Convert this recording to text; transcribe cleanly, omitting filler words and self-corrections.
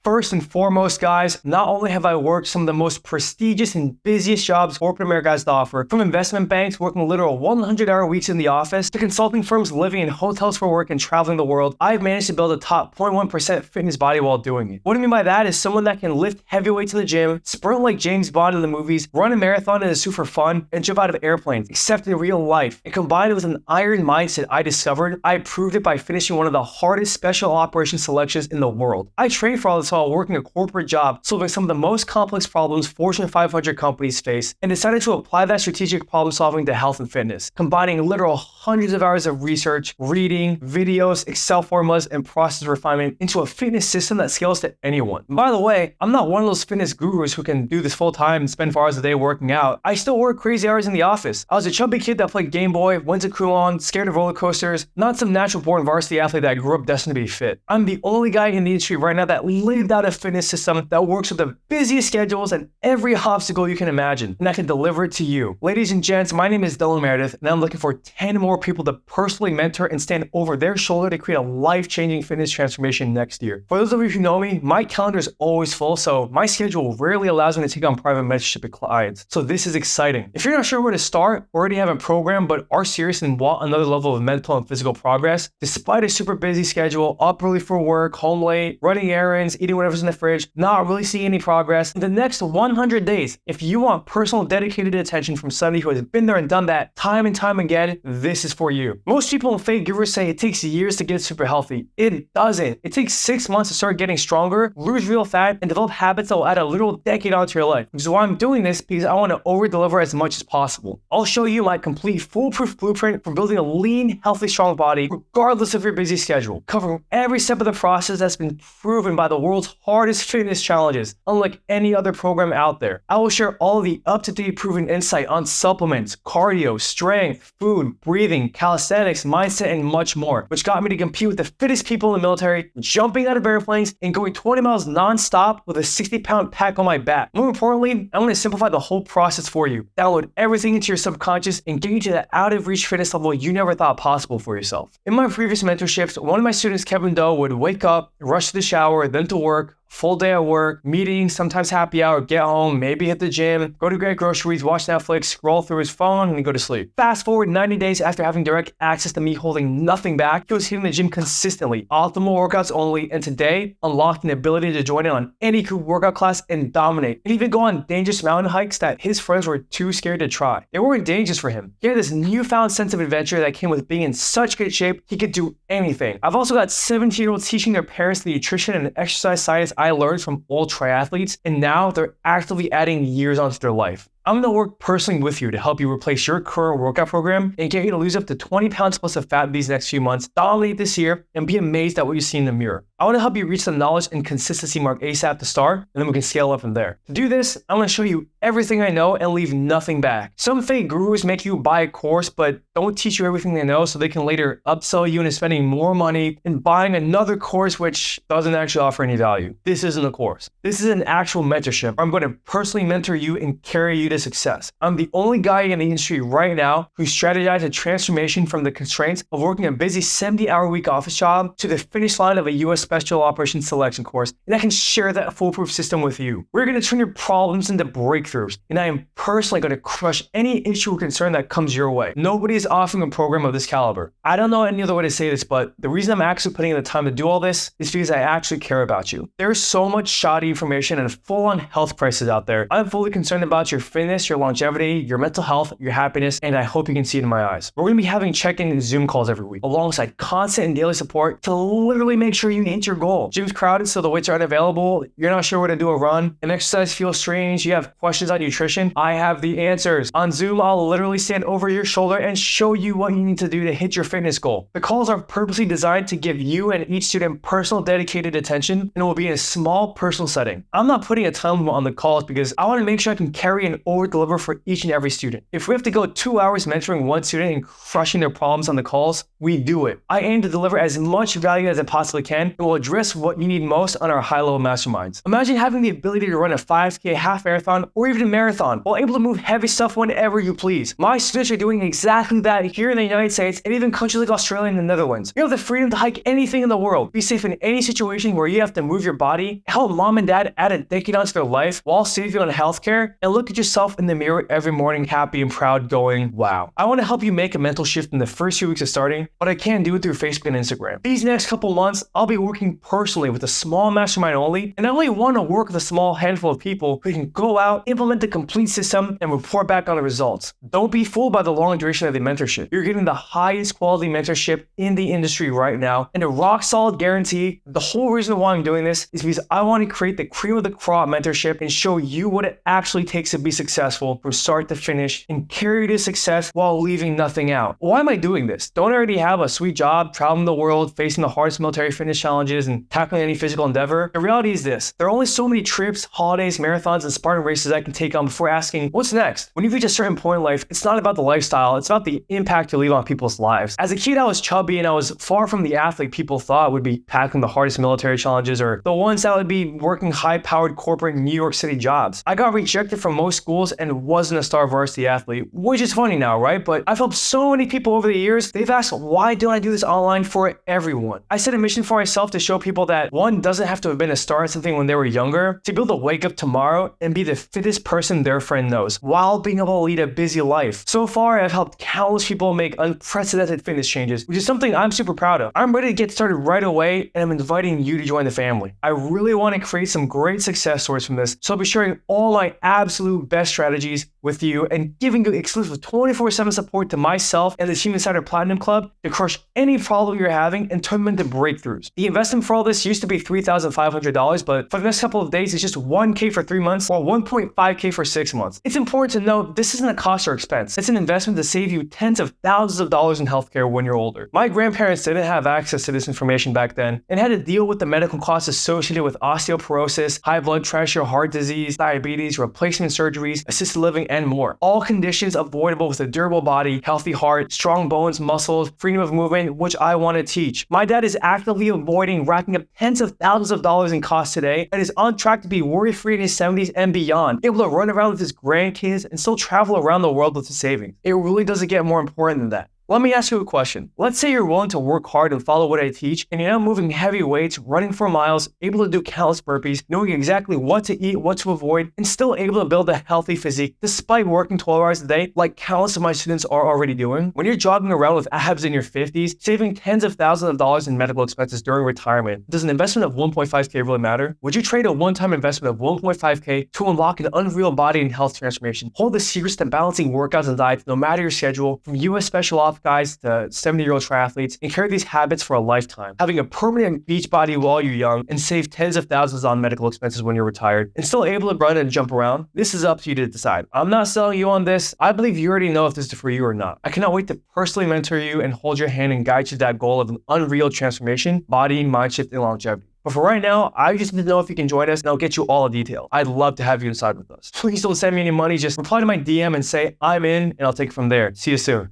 First and foremost, guys, not only have I worked some of the most prestigious and busiest jobs corporate America has to offer, from investment banks working literal 100-hour weeks in the office to consulting firms living in hotels for work and traveling the world, I've managed to build a top 0.1% fitness body while doing it. What I mean by that is someone that can lift heavy weights in the gym, sprint like James Bond in the movies, run a marathon in a suit for fun, and jump out of airplanes, except in real life. And combined with an iron mindset I discovered, I proved it by finishing one of the hardest special operations selections in the world. I trained for all this while working a corporate job, solving some of the most complex problems Fortune 500 companies face, and decided to apply that strategic problem solving to health and fitness, combining literal hundreds of hours of research, reading, videos, Excel formulas, and process refinement into a fitness system that scales to anyone. And by the way, I'm not one of those fitness gurus who can do this full time and spend 4 hours a day working out. I still work crazy hours in the office. I was a chubby kid that played Game Boy, went to Kulon, scared of roller coasters, not some natural born varsity athlete that grew up destined to be fit. I'm the only guy in the industry right now that lived out a fitness system that works with the busiest schedules and every obstacle you can imagine, and I can deliver it to you. Ladies and gents, my name is Dylan Meredith, and I'm looking for 10 more people to personally mentor and stand over their shoulder to create a life-changing fitness transformation next year. For those of you who know me, my calendar is always full, so my schedule rarely allows me to take on private mentorship with clients. So this is exciting. If you're not sure where to start, already have a program, but are serious and want another level of mental and physical progress, despite a super busy schedule, up early for work, home late, running errands, eating whatever's in the fridge, not really seeing any progress, in the next 100 days, if you want personal dedicated attention from somebody who has been there and done that time and time again, this is for you. Most people in fake gurus say it takes years to get super healthy. It doesn't. It takes 6 months to start getting stronger, lose real fat, and develop habits that will add a literal decade onto your life. Which is why I'm doing this, because I want to over-deliver as much as possible. I'll show you my complete foolproof blueprint for building a lean, healthy, strong body, regardless of your busy schedule, covering every step of the process that's been proven by the world's hardest fitness challenges, unlike any other program out there. I will share all the up-to-date proven insight on supplements, cardio, strength, food, breathing, calisthenics, mindset, and much more, which got me to compete with the fittest people in the military, jumping out of airplanes, and going 20 miles non-stop with a 60-pound pack on my back. More importantly, I'm going to simplify the whole process for you, download everything into your subconscious, and get you to that out-of-reach fitness level you never thought possible for yourself. In my previous mentorships, one of my students, Kevin Doe, would wake up, rush to the shower, then to work, full day at work, meetings, sometimes happy hour, get home, maybe hit the gym, go to get groceries, watch Netflix, scroll through his phone, and then go to sleep. Fast forward 90 days after having direct access to me holding nothing back, he was hitting the gym consistently, optimal workouts only, and today unlocked an ability to join in on any group workout class and dominate, and even go on dangerous mountain hikes that his friends were too scared to try. They weren't dangerous for him. He had this newfound sense of adventure that came with being in such good shape, he could do anything. I've also got 17-year-olds teaching their parents the nutrition and exercise science I learned from old triathletes, and now they're actively adding years onto their life. I'm going to work personally with you to help you replace your current workout program and get you to lose up to 20 pounds plus of fat these next few months, dominate this year, and be amazed at what you see in the mirror. I want to help you reach the knowledge and consistency mark ASAP to start, and then we can scale up from there. To do this, I'm going to show you everything I know and leave nothing back. Some fake gurus make you buy a course, but don't teach you everything they know so they can later upsell you into spending more money and buying another course which doesn't actually offer any value. This isn't a course. This is an actual mentorship. I'm going to personally mentor you and carry you to success. I'm the only guy in the industry right now who strategized a transformation from the constraints of working a busy 70-hour week office job to the finish line of a U.S. Special Operations Selection course, and I can share that foolproof system with you. We're going to turn your problems into breakthroughs, and I am personally going to crush any issue or concern that comes your way. Nobody is offering a program of this caliber. I don't know any other way to say this, but the reason I'm actually putting in the time to do all this is because I actually care about you. There's so much shoddy information and full-on health crisis out there. I'm fully concerned about your fitness, your longevity, your mental health, your happiness, and I hope you can see it in my eyes. We're going to be having check-in Zoom calls every week, alongside constant and daily support to literally make sure you hit your goal. Gym's crowded, so the weights are unavailable. You're not sure where to do a run. An exercise feels strange. You have questions on nutrition. I have the answers. On Zoom, I'll literally stand over your shoulder and show you what you need to do to hit your fitness goal. The calls are purposely designed to give you and each student personal, dedicated attention, and will be in a small, personal setting. I'm not putting a time limit on the calls because I want to make sure I can carry and over-deliver for each and every student. If we have to go 2 hours mentoring one student and crushing their problems on the calls, we do it. I aim to deliver as much value as I possibly can and will address what you need most on our high-level masterminds. Imagine having the ability to run a 5K, half marathon, or even a marathon while able to move heavy stuff whenever you please. My students are doing exactly that here in the United States and even countries like Australia and the Netherlands. You have the freedom to hike anything in the world, be safe in any situation where you have to move your body, help mom and dad add a decade onto their life while saving on healthcare, and look at yourself in the mirror every morning happy and proud going, wow. I want to help you make a mental shift in the first few weeks of starting, but I can't do it through Facebook and Instagram. These next couple months, I'll be working personally with a small mastermind only, and I only want to work with a small handful of people who can go out, implement the complete system, and report back on the results. Don't be fooled by the long duration of the mentorship. You're getting the highest quality mentorship in the industry right now, and a rock solid guarantee. The whole reason why I'm doing this is because I want to create the cream of the crop mentorship and show you what it actually takes to be successful from start to finish and carry you to success while leaving nothing out. Why am I doing this? Don't I already have a sweet job, traveling the world, facing the hardest military fitness challenges, and tackling any physical endeavor? The reality is this: there are only so many trips, holidays, marathons, and Spartan races I can take on before asking, what's next? When you reach a certain point in life, it's not about the lifestyle, it's about the impact you leave on people's lives. As a kid, I was chubby and I was far from the athlete people thought would be tackling the hardest military challenges or the ones that would be working high-powered corporate New York City jobs. I got rejected from most schools and wasn't a star varsity athlete, which is funny now, right? But I've helped so many people over the years, they've asked, why don't I do this online for everyone? I set a mission for myself to show people that one doesn't have to have been a star at something when they were younger to be able to wake up tomorrow and be the fittest person their friend knows while being able to lead a busy life. So far, I've helped countless people make unprecedented fitness changes, which is something I'm super proud of. I'm ready to get started right away, and I'm inviting you to join the family. I really want to create some great success stories from this, so I'll be sharing all my absolute best strategies with you and giving you exclusive 24/7 support to myself and the Team Insider Platinum Club to crush any problem you're having and turn them into breakthroughs. The investment for all this used to be $3,500, but for the next couple of days, it's just $1K for 3 months or $1.5K for 6 months. It's important to note this isn't a cost or expense. It's an investment to save you tens of thousands of dollars in healthcare when you're older. My grandparents didn't have access to this information back then and had to deal with the medical costs associated with osteoporosis, high blood pressure, heart disease, diabetes, replacement surgeries, assisted living, and more. All conditions avoidable with a durable body, healthy heart, strong bones, muscles, freedom of movement, which I want to teach. My dad is actively avoiding racking up tens of thousands of dollars in costs today and is on track to be worry-free in his 70s and beyond, able to run around with his grandkids and still travel around the world with his savings. It really doesn't get more important than that. Let me ask you a question. Let's say you're willing to work hard and follow what I teach, and you're now moving heavy weights, running for miles, able to do countless burpees, knowing exactly what to eat, what to avoid, and still able to build a healthy physique despite working 12 hours a day like countless of my students are already doing. When you're jogging around with abs in your 50s, saving tens of thousands of dollars in medical expenses during retirement, does an investment of $1.5K really matter? Would you trade a one-time investment of $1.5K to unlock an unreal body and health transformation? Hold the secrets to balancing workouts and diets no matter your schedule, from US special ops guys to 70-year-old triathletes, and carry these habits for a lifetime. Having a permanent beach body while you're young and save tens of thousands on medical expenses when you're retired and still able to run and jump around, this is up to you to decide. I'm not selling you on this. I believe you already know if this is for you or not. I cannot wait to personally mentor you and hold your hand and guide you to that goal of an unreal transformation, body, mind shift, and longevity. But for right now, I just need to know if you can join us and I'll get you all the details. I'd love to have you inside with us. Please don't send me any money. Just reply to my DM and say, I'm in, and I'll take it from there. See you soon.